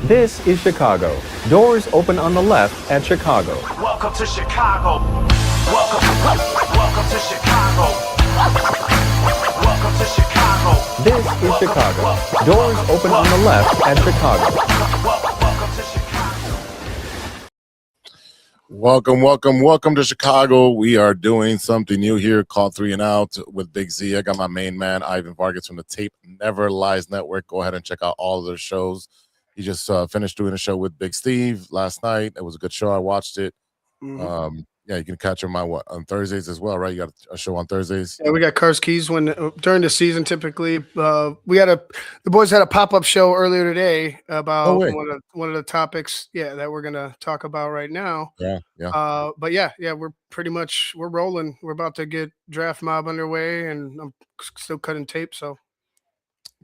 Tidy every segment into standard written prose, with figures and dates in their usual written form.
This is Chicago. Doors open on the left at Chicago. Welcome to Chicago. Welcome to Chicago. Welcome to Chicago. This is Chicago. Doors open on the left at Chicago. Welcome to Chicago. Welcome to Chicago. We are doing something new here called 3 and Out with Big Z. I got my main man, Ivan Vargas from the Tape Never Lies Network. Go ahead and check out all of their shows. He just finished doing a show with Big Steve last night. It was a good show. I watched it. Mm-hmm. Yeah, you can catch him on Thursdays as well, right? You got a show on Thursdays. Yeah, we got Cars Keys during the season. Typically, the boys had a pop-up show earlier today about one of the topics. Yeah, that we're gonna talk about right now. Yeah. But we're rolling. We're about to get Draft Mob underway, and I'm still cutting tape. So.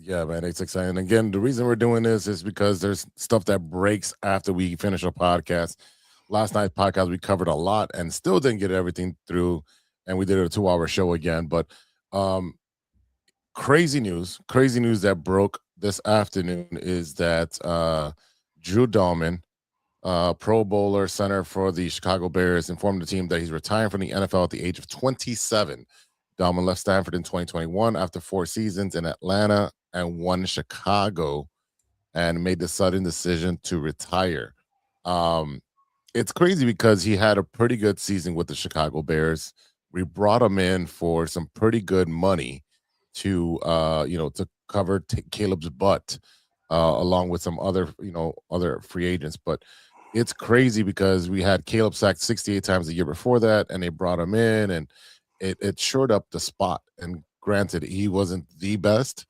Yeah, man, it's exciting. Again, the reason we're doing this is because there's stuff that breaks after we finish a podcast. Last night's podcast, we covered a lot and still didn't get everything through, and we did a 2-hour show again. But crazy news that broke this afternoon is that Drew Dalman, Pro Bowler center for the Chicago Bears, informed the team that he's retiring from the NFL at the age of 27. Dalman left Stanford in 2021 after 4 seasons in Atlanta and 1 Chicago, and made the sudden decision to retire. It's crazy because he had a pretty good season with the Chicago Bears. We brought him in for some pretty good money to cover Caleb's butt, along with some other free agents. But it's crazy because we had Caleb sacked 68 times a year before that, and they brought him in, and it shored up the spot. And granted, he wasn't the best,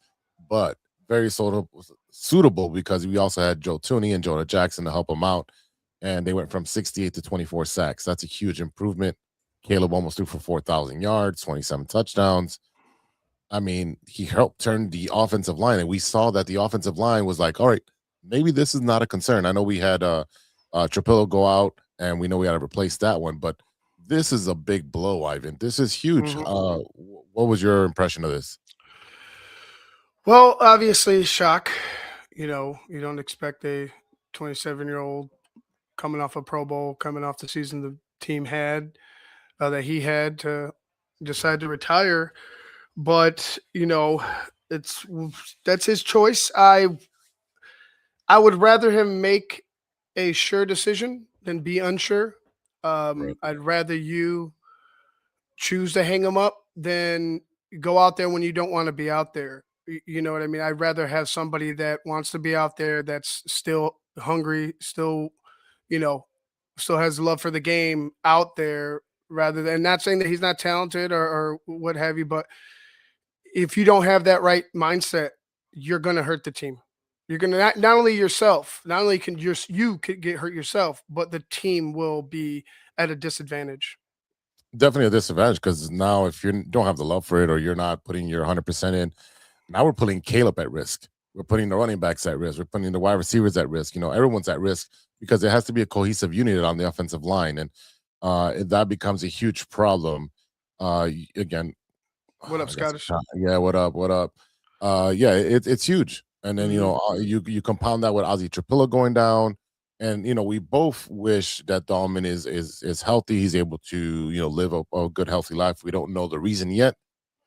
but very suitable because we also had Joe Tooney and Jonah Jackson to help him out. And they went from 68 to 24 sacks. That's a huge improvement. Caleb almost threw for 4,000 yards, 27 touchdowns. I mean, he helped turn the offensive line, and we saw that the offensive line was like, all right, maybe this is not a concern. I know we had Trapillo go out, and we know we got to replace that one, but this is a big blow, Ivan. This is huge. Mm-hmm. What was your impression of this? Well, obviously, shock. You don't expect a 27-year-old coming off a Pro Bowl, coming off the season the team had, that he had, to decide to retire. But that's his choice. I would rather him make a sure decision than be unsure. Right. I'd rather you choose to hang him up than go out there when you don't want to be out there. You know what I mean? I'd rather have somebody that wants to be out there, that's still hungry, still has love for the game out there, rather than, not saying that he's not talented or what have you, but if you don't have that right mindset, you're going to hurt the team. You're going to not only yourself, not only can you could get hurt yourself, but the team will be at a disadvantage. Definitely a disadvantage, because now if you don't have the love for it, or you're not putting your 100% in, now we're putting Caleb at risk. We're putting the running backs at risk. We're putting the wide receivers at risk. Everyone's at risk because there has to be a cohesive unit on the offensive line, and that becomes a huge problem. Again, what up, Scottish? Yeah, what up? Yeah, it's huge. And then you compound that with Ozzie Trapillo going down, and we both wish that Dalman is healthy. He's able to live a good, healthy life. We don't know the reason yet.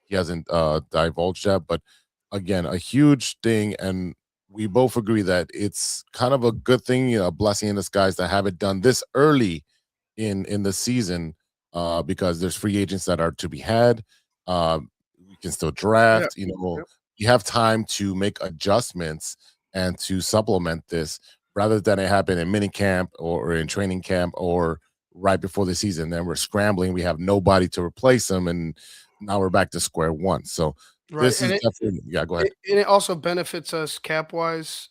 He hasn't divulged that, but again, a huge thing, and we both agree that it's kind of a good thing, a blessing in disguise to have it done this early in the season, because there's free agents that are to be had. We can still draft. Yep. You have time to make adjustments and to supplement this, rather than it happen in mini camp or in training camp or right before the season. Then we're scrambling. We have nobody to replace them, and now we're back to square one. So right. This is definitely, go ahead. And it also benefits us cap wise.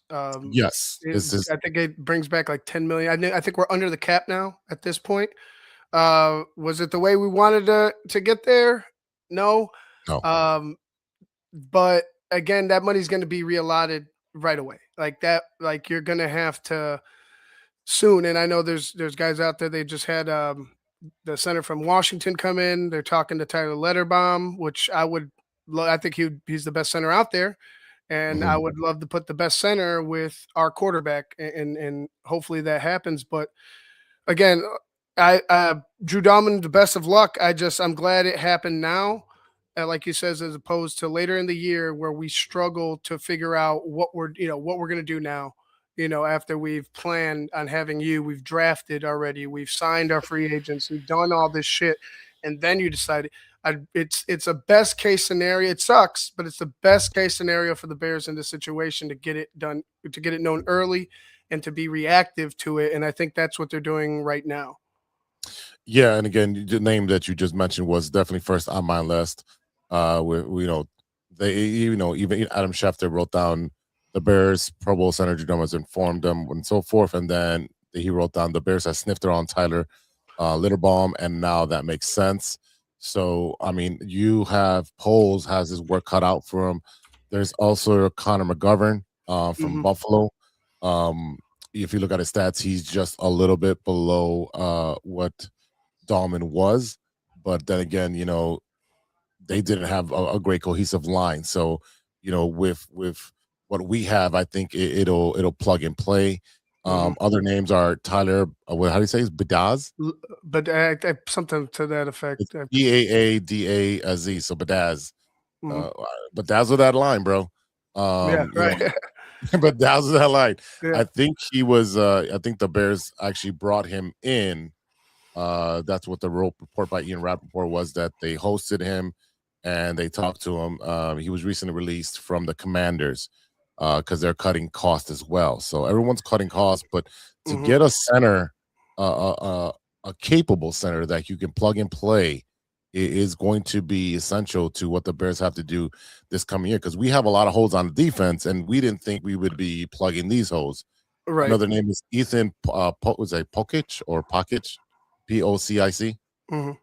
Yes, I think it brings back like $10 million. I think we're under the cap now at this point. Was it the way we wanted to get there? No. But again, that money's going to be reallotted right away. Like that, like you're going to have to soon. And I know there's guys out there. They just had the center from Washington come in. They're talking to Tyler Letterbaum, which I think he's the best center out there. And I Mhm. would love to put the best center with our quarterback, and hopefully that happens. But again, Drew Dalman, the best of luck. I'm glad it happened now, like you says, as opposed to later in the year where we struggle to figure out what we're gonna do now. After we've planned on having you, we've drafted already, we've signed our free agents, we've done all this shit, and then you decide. It's a best case scenario. It sucks, but it's the best case scenario for the Bears in this situation to get it done, to get it known early, and to be reactive to it. And I think that's what they're doing right now. Yeah, and again, the name that you just mentioned was definitely first on my list. They, even Adam Schefter wrote down the Bears Pro Bowl center Drew Dalman has informed them and so forth, and then he wrote down the Bears has sniffed around Tyler Litterbaum, and now that makes sense. So, I mean, you have Poles has his work cut out for him. There's also Connor McGovern from Mhm. Buffalo. Um, if you look at his stats, he's just a little bit below what Dahlman was, but then again, they didn't have a great cohesive line. So, with what we have, I think it'll plug and play. Mhm. Other names are Tyler. How do you say it's Badaz? But something to that It's effect. Baadazi. So Badaz. Mhm. Uh, but dazzle that line, bro. Yeah, You know, right. but dazzle that line. Yeah. I think he was. I think the Bears actually brought him in. That's what the report by Ian Rappaport was, that they hosted him and they talked to him. He was recently released from the Commanders because they're cutting costs as well. So everyone's cutting costs, but to Mhm. get a center, a capable center that you can plug and play, is going to be essential to what the Bears have to do this coming year, because we have a lot of holes on the defense, and we didn't think we would be plugging these holes. Right. Another name is Ethan was a Pokic or Pokic, Pocic. Mhm.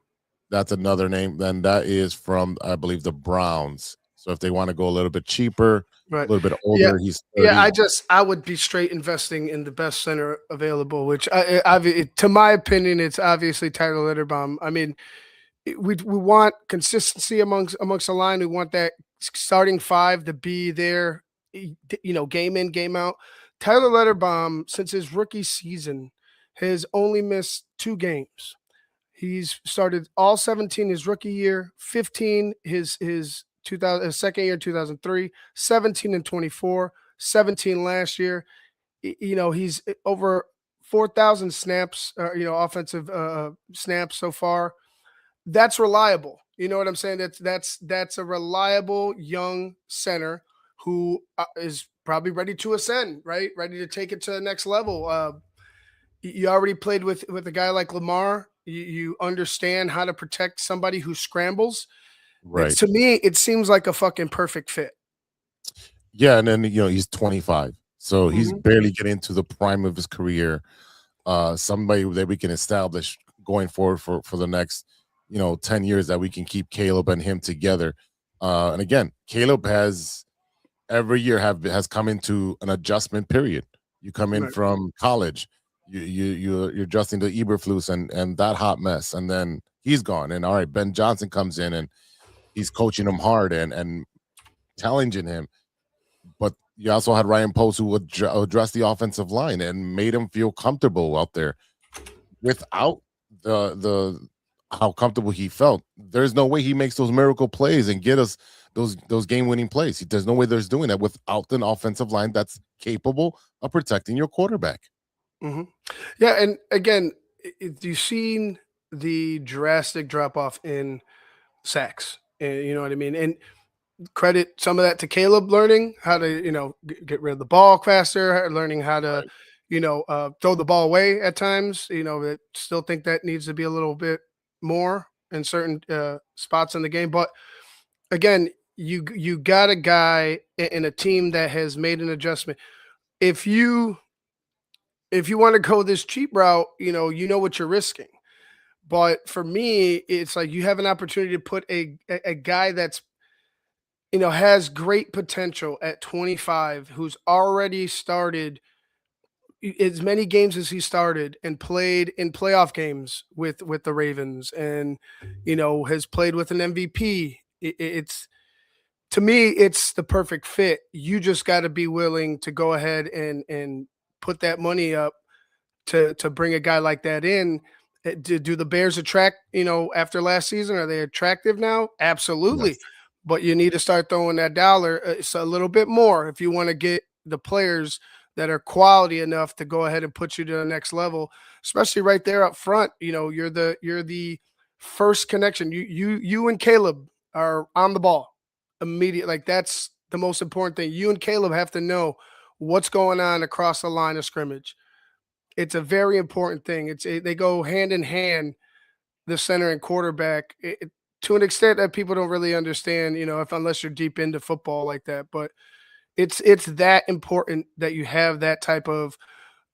That's another name. Then that is from, I believe, the Browns. So if they want to go a little bit cheaper, a Right. little bit Yeah. older, he's Yeah, 30. I would be straight investing in the best center available, which to my opinion, it's obviously Tyler Litterbaum. I mean, we want consistency amongst the line. We want that starting five to be there, game in, game out. Tyler Letterbaum, since his rookie season, has only missed 2 games. He's started all 17 his rookie year, 15 his 2000 his second year 2003, 17 and 24, 17 last year. He's over 4,000 snaps, offensive snaps so far. That's reliable. You know what I'm saying? That's a reliable young center who is probably ready to ascend, right? Ready to take it to the next level. You already played with a guy like Lamar. You understand how to protect somebody who scrambles. Right. To me, it seems like a fucking perfect fit. Yeah, and then he's 25. So he's Mhm. barely getting into the prime of his career. Somebody that we can establish going forward for the next 10 years, that we can keep Caleb and him together. And again, Caleb has every year has come into an adjustment period. You come in Right. from college, you're adjusting to Eberflus and that hot mess, and then he's gone. And all right, Ben Johnson comes in and he's coaching him hard and challenging him. But you also had Ryan Post, who would address the offensive line and made him feel comfortable out there. Without the how comfortable he felt, there's no way he makes those miracle plays and get us those game winning plays. There's no way there's doing that without an offensive line that's capable of protecting your quarterback. Mhm. Yeah, and again, you've seen the drastic drop off in sacks. You know what I mean? And credit some of that to Caleb learning how to, get rid of the ball faster, learning how to, Right. throw the ball away at times. But still think that needs to be a little bit more in certain spots in the game. But again, you got a guy in a team that has made an adjustment. If you want to go this cheap route, you know what you're risking. But for me, it's like you have an opportunity to put a guy that's has great potential at 25, who's already started as many games as he started and played in playoff games with the Ravens, and has played with an MVP. It's to me, it's the perfect fit. You just got to be willing to go ahead and put that money up to bring a guy like that in. Do the Bears attract, after last season? Are they attractive now? Absolutely. Yes. But you need to start throwing that dollar. It's a little bit more if you want to get the players that are quality enough to go ahead and put you to the next level, especially right there up front. You're the first connection. You and Caleb are on the ball immediate. Like that's the most important thing. You and Caleb have to know what's going on across the line of scrimmage. It's a very important thing. They go hand in hand, the center and quarterback, to an extent that people don't really understand, if unless you're deep into football like that. But it's that important that you have that type of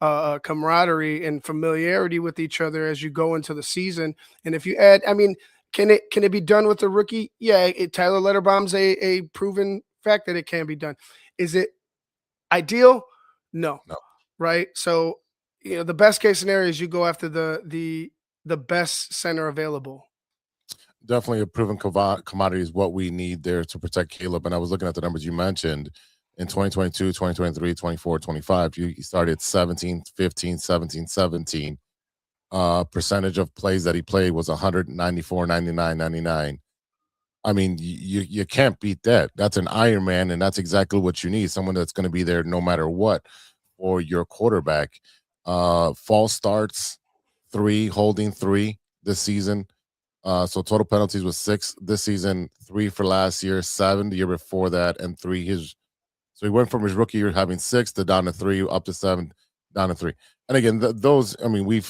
camaraderie and familiarity with each other as you go into the season. And if you add, I mean, can it be done with a rookie? Yeah, Tyler Letterbaum's a proven fact that it can be done. Is it ideal? No. No. Right? So, the best case scenario is you go after the best center available. Definitely a proven commodity is what we need there to protect Caleb. And I was looking at the numbers you mentioned in 2022, 2023, 24, 25. You started 17, 15, 17, 17. Percentage of plays that he played was 194, 99, 99. I mean, you can't beat that. That's an Iron Man, and that's exactly what you need. Someone that's going to be there no matter what for your quarterback. False starts, 3, holding 3 this season. So total penalties was 6 this season, 3 for last year, 7 the year before that, and 3 so he went from his rookie year having 6 to down to 3, up to 7, down to 3. And again, those, I mean,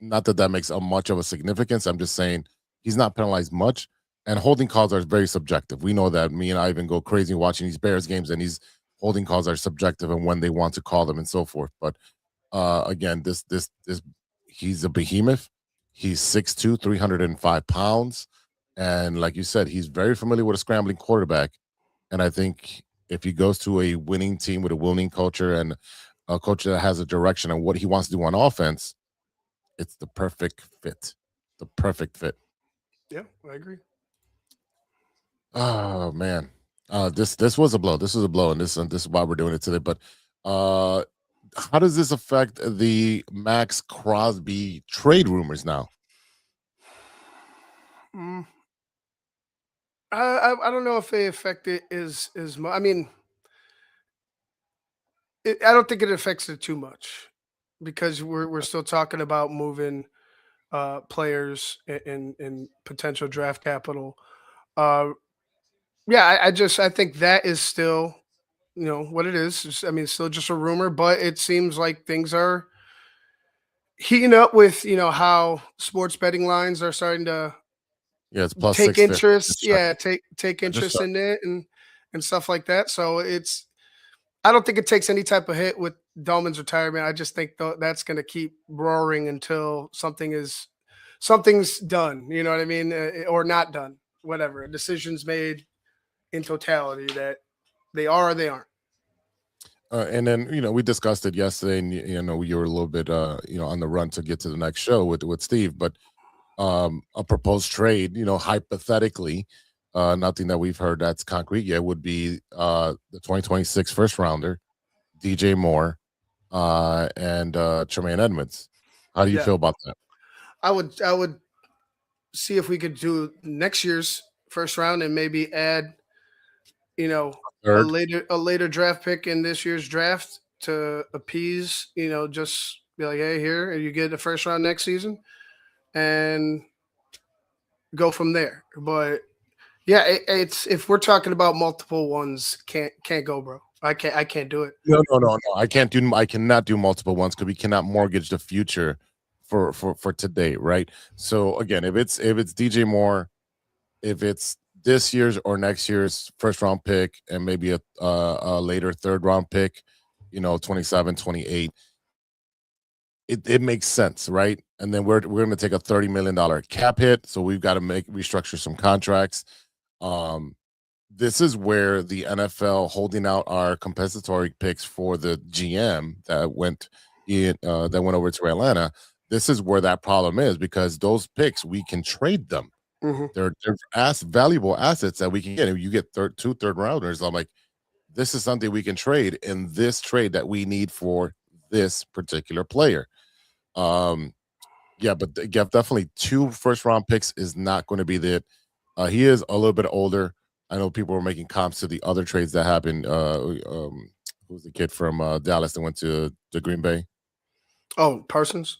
not that makes much of a significance. I'm just saying he's not penalized much, and holding calls are very subjective. We know that. Me and I even go crazy watching these Bears games, and these holding calls are subjective and when they want to call them and so forth. But again, this he's a behemoth. He's 6'2", 305 pounds. And like you said, he's very familiar with a scrambling quarterback. And I think if he goes to a winning team with a winning culture and a coach that has a direction on what he wants to do on offense, it's the perfect fit. The perfect fit. Yeah, I agree. Oh man. This was a blow. This was a blow, and this is why we're doing it today. But how does this affect the Maxx Crosby trade rumors now? Mm, I don't know if they affect it as much. I mean, I don't think it affects it too much because we're still talking about moving players and potential draft capital. Uh, yeah, I think that is still what it is. I mean, it's still just a rumor, but it seems like things are heating up with how sports betting lines are starting to Yeah, it's plus take 650. interest. Just check. Yeah, take I just interest checked. in it and stuff like that. So I don't think it takes any type of hit with Dalman's retirement. I just think that's going to keep roaring until something's done. You know what I mean, or not done. Whatever a decision's made in totality that they are or they aren't. And then we discussed it yesterday, and you were a little bit on the run to get to the next show with Steve, but a proposed trade, hypothetically, nothing that we've heard that's concrete yet, would be the 2026 first rounder, DJ Moore, and Tremaine Edmonds. How do you Yeah, feel about that? I would see if we could do next year's first round and maybe add, you know, Third, a later draft pick in this year's draft to appease, just be like, hey, here, and you get the first round next season and go from there. But yeah, it's if we're talking about multiple ones, can't go, bro. I can't do it. no. I cannot do multiple ones because we cannot mortgage the future for today, right? So again, if it's DJ Moore, if it's this year's or next year's first round pick and maybe a later third round pick, 27, 28, it makes sense, right? And then we're going to take a $30 million cap hit, so we've got to restructure some contracts. This is where the NFL holding out our compensatory picks for the GM that went over to Atlanta. This is where that problem is because those picks we can trade them. Mhm. They're valuable assets that we can get. If you get two third rounders, I'm like, this is something we can trade in this trade that we need for this particular player. Um, yeah, but definitely two first round picks is not going to be the. He is a little bit older. I know people were making comps to the other trades that happened. Who's the kid from Dallas that went to Green Bay? Oh, Parsons?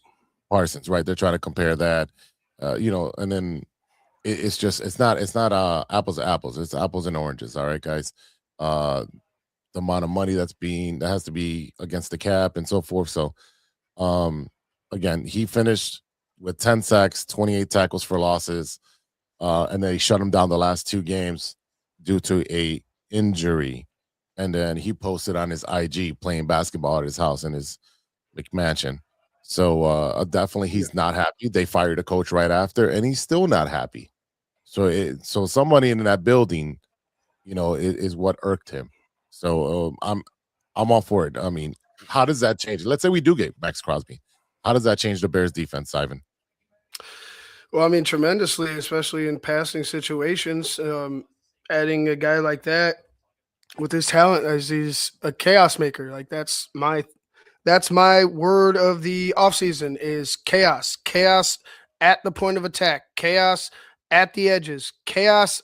Parsons, right? They're trying to compare that, and then it's not apples to apples. It's apples and oranges. All right, guys. Uh, the amount of money that has to be against the cap and so forth. So, um, again, he finished with 10 sacks, 28 tackles for losses, and they shut him down the last two games due to a injury. And then he posted on his IG playing basketball at his house in his McMansion. So definitely he's not happy. They fired a coach right after, and he's still not happy. So somebody in that building, is what irked him. So I'm all for it. I mean, how does that change? Let's say we do get Maxx Crosby. How does that change the Bears defense, Ivan? Well, I mean, tremendously, especially in passing situations. Adding a guy like that with his talent as he's a chaos maker. Like that's my word of the offseason is chaos. Chaos at the point of attack, chaos at the edges, chaos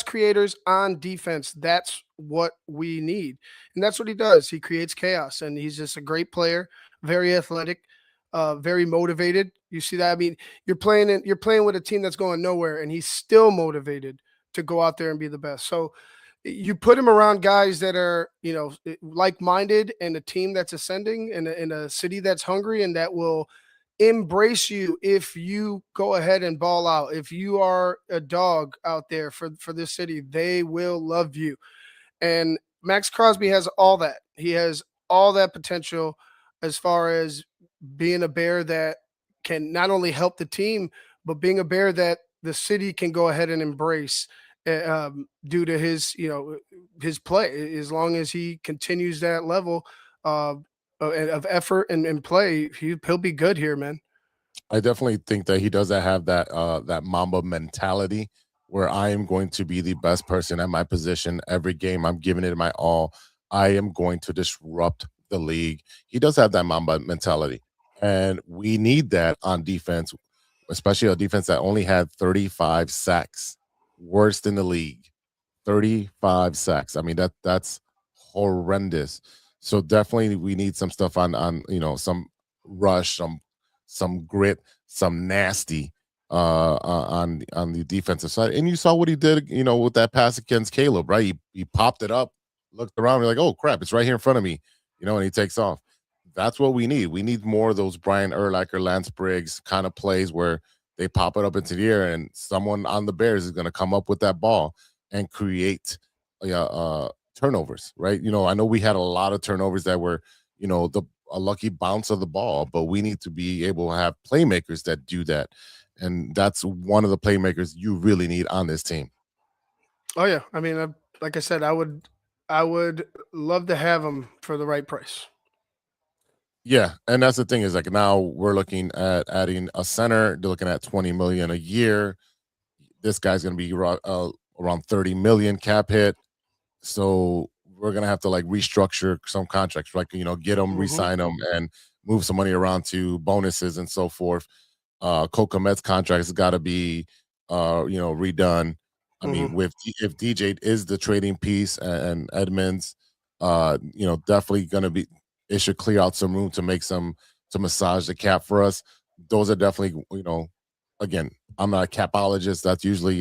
creators on defense. That's what we need. And that's what he does. He creates chaos and he's just a great player, very athletic, very motivated. You see that? I mean, you're playing with a team that's going nowhere and he's still motivated to go out there and be the best. So you put him around guys that are, like-minded and a team that's ascending in a city that's hungry and that will embrace you if you go ahead and ball out. If you are a dog out there for this city, they will love you. And Maxx Crosby has all that. He has all that potential as far as being a bear that can not only help the team, but being a bear that the city can go ahead and embrace due to his play. As long as he continues that level of effort and play, he'll be good here, man. I definitely think that he doesn't have that Mamba mentality where I am going to be the best person at my position every game. I'm giving it my all. I am going to disrupt the league. He does have that Mamba mentality, and we need that on defense, especially a defense that only had 35 sacks, worst in the league. 35 sacks. I mean that's horrendous. So definitely we need some stuff on some rush, some grit, some nasty on the defensive side. And you saw what he did, with that pass against Caleb, right? He popped it up, looked around, and like, oh crap, it's right here in front of me, and he takes off. That's what we need. We need more of those Brian Urlacher, Lance Briggs kind of plays where they pop it up into the air and someone on the Bears is going to come up with that ball and create turnovers, right? I know we had a lot of turnovers that were, a lucky bounce of the ball, but we need to be able to have playmakers that do that. And that's one of the playmakers you really need on this team. Oh yeah, I mean, like I said, I would love to have him for the right price. Yeah, and that's the thing is like now we're looking at adding a center. They're looking at 20 million a year. This guy's going to be around 30 million cap hit. So we're gonna have to like restructure some contracts, like get them, Hmm. re-sign them, and move some money around to bonuses and so forth. Coca Met's contract has got to be, redone. I mean, Hmm. if DJ is the trading piece and Edmonds, definitely gonna be. It should clear out some room to make to massage the cap for us. Those are definitely, again, I'm not a capologist. That's usually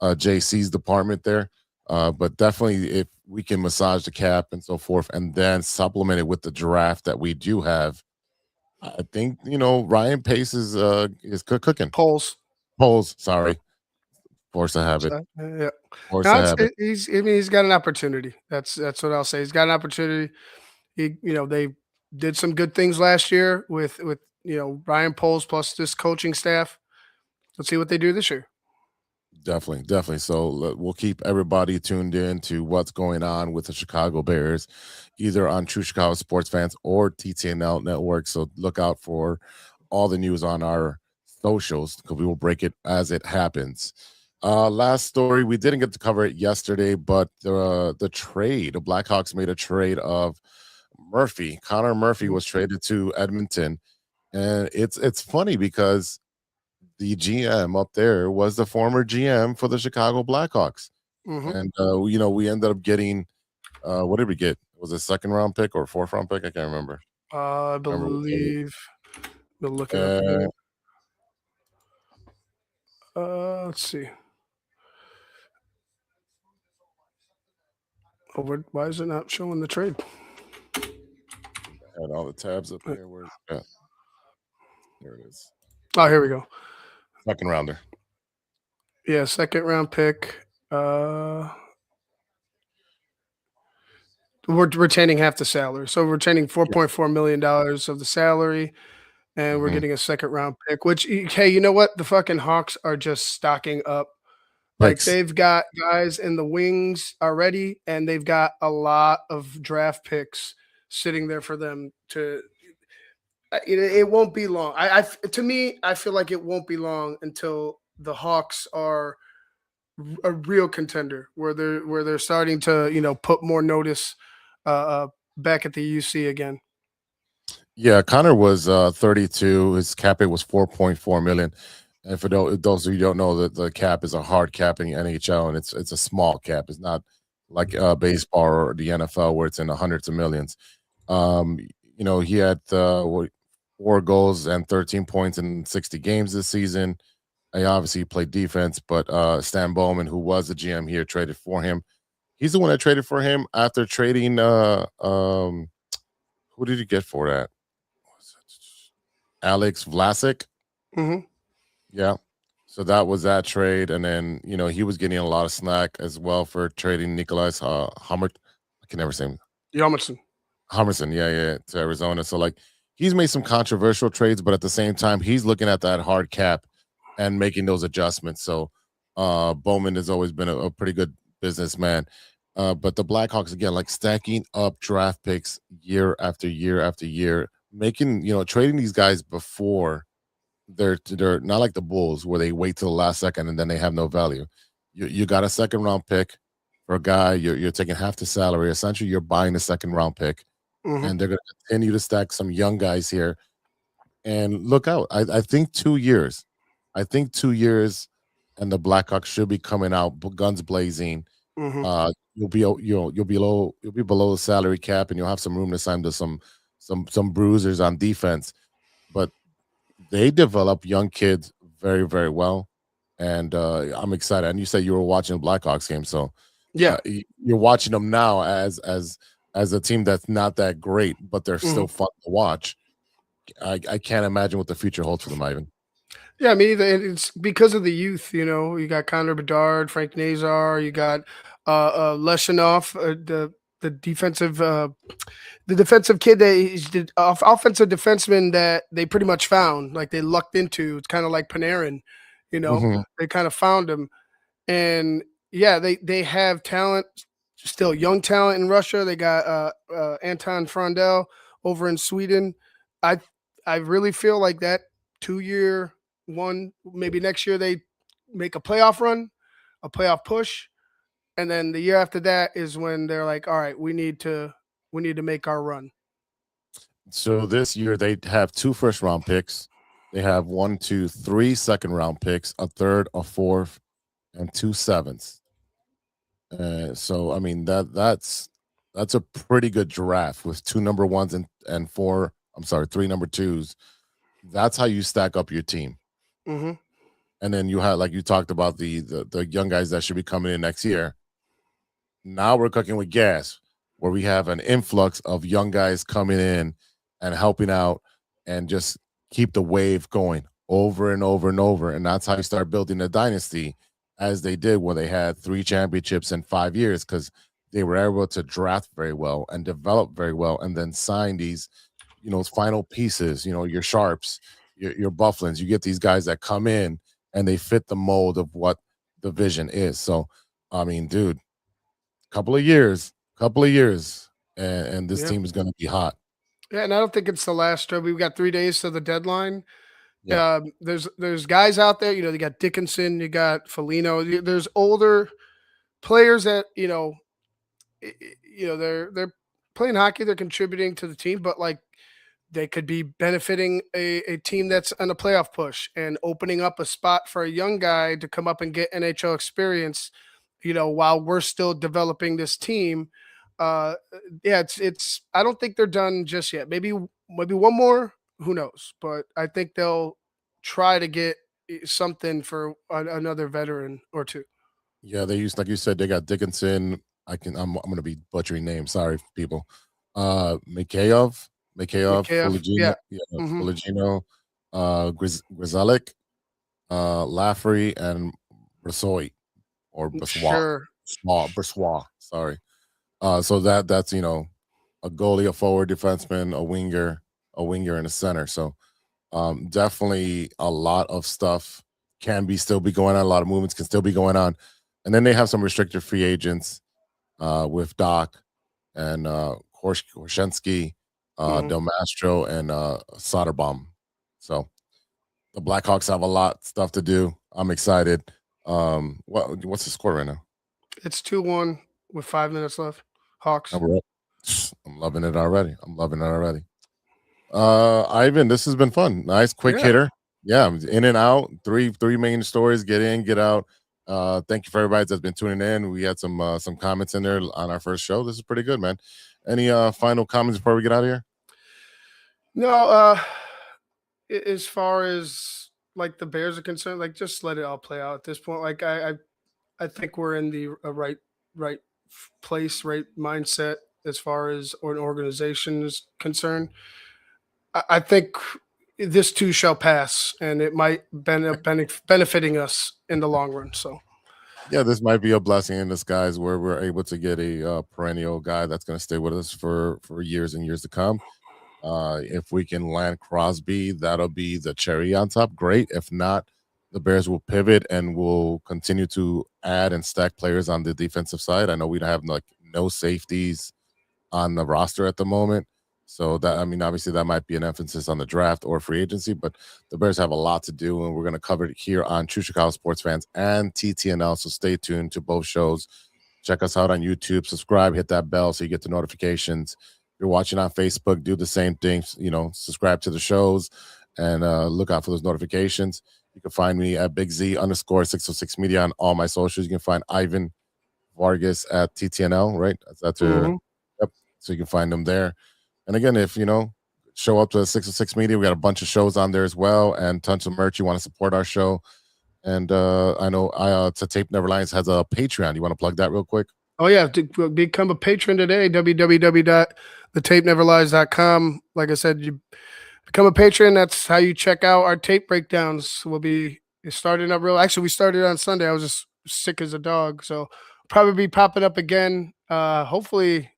JC's department there. But definitely, if we can massage the cap and so forth, and then supplement it with the draft that we do have, I think Ryan Pace is cooking. Polls. Polls, sorry, force to have it, So, yeah. force No, to it's, have it. I mean, he's got an opportunity. That's what I'll say. He's got an opportunity. They did some good things last year with Ryan Poles plus this coaching staff. Let's see what they do this year. Definitely, definitely. So we'll keep everybody tuned in to what's going on with the Chicago Bears, either on True Chicago Sports Fans or TTNL Network. So look out for all the news on our socials because we will break it as it happens. Last story, we didn't get to cover it yesterday, but the trade, the Blackhawks made a trade of Murphy. Connor Murphy was traded to Edmonton, and it's funny because the GM up there was the former GM for the Chicago Blackhawks, Mhm. and we ended up getting what did we get? Was it a second round pick or fourth round pick? I can't remember. I Remember what it believe. We'll look it up was. again. Let's see. Why is it not showing the trade? Had all the tabs up there. Where's that? There it is. Oh, here we go. Second rounder. Yeah, second round pick. We're retaining half the salary, so we're retaining $4.4 million of the salary, and we're Mhm. getting a second round pick. Which, hey, you know what? The fucking Hawks are just stocking up. Like Picks. they've got guys in the wings already, and they've got a lot of draft picks sitting there for them to. It won't be long. To me, I feel like it won't be long until the Hawks are a real contender, where they're starting to put more notice back at the UC again. Yeah, Connor was 32. His cap hit was 4.4 million. And for those of you who don't know, that the cap is a hard cap in the NHL, and it's a small cap. It's not like baseball or the NFL where it's in the hundreds of millions. Um, he had 4 goals and 13 points in 60 games this season. He obviously played defense, but Stan Bowman, who was the GM here, traded for him. He's the one that traded for him after trading. Who did he get for that? Alex Vlasic. Mhm. Yeah. So that was that trade, and then he was getting a lot of snack as well for trading Nikolai Hummer. I can never say him. Yamutson. Hummerson, yeah, to Arizona. So like he's made some controversial trades, but at the same time, he's looking at that hard cap and making those adjustments. So Bowman has always been a pretty good businessman. But the Blackhawks again, like stacking up draft picks year after year after year, making trading these guys before they're not like the Bulls where they wait till the last second and then they have no value. You got a second round pick for a guy, you're taking half the salary. Essentially, you're buying a second round pick, Mhm. and they're going to continue to stack some young guys here. And look out! I think 2 years. I think 2 years, and the Blackhawks should be coming out guns blazing. Mhm. You'll be below the salary cap, and you'll have some room to sign to some bruisers on defense. But they develop young kids very very well, and I'm excited. And you said you were watching the Blackhawks game, so Yeah. you're watching them now as a team that's not that great, but they're Mhm. still fun to watch. I can't imagine what the future holds for them, Ivan. Yeah, me either. And it's because of the youth. You got Connor Bedard, Frank Nazar. You got Leshinov, the defensive the defensive kid that is the offensive defenseman that they pretty much found, like they lucked into. It's kind of like Panarin. Mhm. They kind of found him, and yeah, they have talent, still young talent in Russia. They got Anton Frondel over in Sweden. I I really feel like that 2 year one, maybe next year they make a playoff run, a playoff push, and then the year after that is when they're like, all right, we need to make our run. So this year they have 2 first round picks. They have 1, 2, 3 second round picks, a third, a fourth, and 2 sevenths. So I mean that's a pretty good draft with 2 number 1s and 4. I'm sorry, 3 number 2s. That's how you stack up your team. Hmm. And then you have, like you talked about, the young guys that should be coming in next year. Now we're cooking with gas, where we have an influx of young guys coming in and helping out and just keep the wave going over and over and over. And that's how you start building a dynasty, as they did when they had 3 championships in 5 years, because they were able to draft very well and develop very well and then sign these, final pieces, your Sharps, your Bufflins. You get these guys that come in and they fit the mold of what the vision is. So, I mean, dude, couple of years, and this Yeah. team is going to be hot. Yeah, and I don't think it's the last. We've got 3 days to the deadline. Yeah. There's guys out there, you got Dickinson, you got Foligno. There's older players that, they're playing hockey, they're contributing to the team, but like they could be benefiting a team that's on a playoff push and opening up a spot for a young guy to come up and get NHL experience, while we're still developing this team. Uh, yeah, it's. I don't think they're done just yet. Maybe one more. Who knows? But I think they'll try to get something for another veteran or two. Yeah, they used like you said, they got Dickinson. I'm gonna be butchering names. Sorry, people. Mikheyev, MKF, Fuligino, yeah. yeah, Hmm. Fuligino, Grizalik, Lafrey, and Brassoi or Brassois. Sure. Brassois. Sorry. So that's a goalie, a forward defenseman, a winger, and a center. So definitely a lot of stuff can be still be going on. A lot of movements can still be going on, and then they have some restricted free agents with Doc and Korshensky, Hmm. Del Mastro, and Soderbaum. So the Blackhawks have a lot stuff to do. I'm excited. What's the score right now? It's 2-1 with 5 minutes left. Oh, Hawks. we're up. I'm loving it already. I'm loving it already. Ivan, this has been fun. Nice quick Yeah. hitter. Yeah, in and out. Three main stories. Get in, get out. Thank you for everybody that's been tuning in. We had some comments in there on our first show. This is pretty good, man. Any final comments before we get out of here? No, as far as like the Bears are concerned, like just let it all play out at this point. Like I think we're in the right place, right mindset as far as an organization is concerned. I think this too shall pass, and it might benefiting us in the long run. So Yeah, this might be a blessing in disguise where we're able to get a perennial guy that's going to stay with us for years and years to come. If we can land Crosby, that'll be the cherry on top. Great. If not, the Bears will pivot and will continue to add and stack players on the defensive side. I know we have like no safeties on the roster at the moment. So that I mean, obviously that might be an emphasis on the draft or free agency, but the Bears have a lot to do, and we're going to cover it here on True Chicago Sports Fans and TTNL. So stay tuned to both shows. Check us out on YouTube. Subscribe, hit that bell so you get the notifications. If you're watching on Facebook, do the same thing. Subscribe to the shows and look out for those notifications. You can find me at Big Z _606 Media on all my socials. You can find Ivan Vargas at TTNL, right? That's your mhm. yep. So you can find them there. And again, if show up to 606 Media, we got a bunch of shows on there as well, and tons of merch. You want to support our show. And I know to Tape Never Lies has a Patreon. You want to plug that real quick? Oh yeah, to become a patron today. www.thetapeneverlies.com. Like I said, you become a patron. That's how you check out our tape breakdowns. It's starting up real. Actually, we started on Sunday. I was just sick as a dog, so probably be popping up again. Hopefully,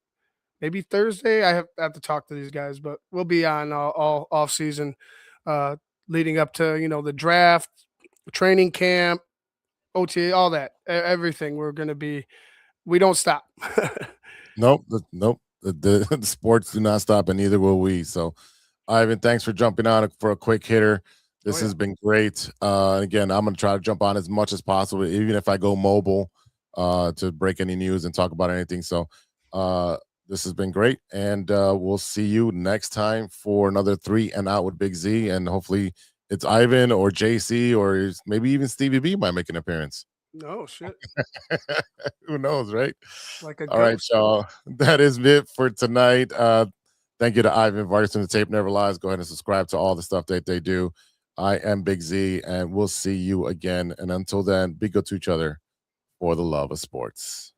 maybe Thursday. I have to talk to these guys, but we'll be on all off season, uh, leading up to the draft, training camp, OTA, all that, everything. We're gonna be. We don't stop. Nope. Nope. The sports do not stop, and neither will we. So, Ivan, thanks for jumping on for a quick hitter. Oh This yeah. has been great. Again, I'm going to try to jump on as much as possible, even if I go mobile, to break any news and talk about anything. So, this has been great, and we'll see you next time for another 3 and Out with Big Z, and hopefully it's Ivan or JC or maybe even Stevie B might make an appearance. No shit. Who knows, right? Like a All right, ghost. y'all. That is it for tonight. Thank you to Ivan Vargas and the Tape Never Lies. Go ahead and subscribe to all the stuff that they do. I am Big Z, and we'll see you again. And until then, be good to each other for the love of sports.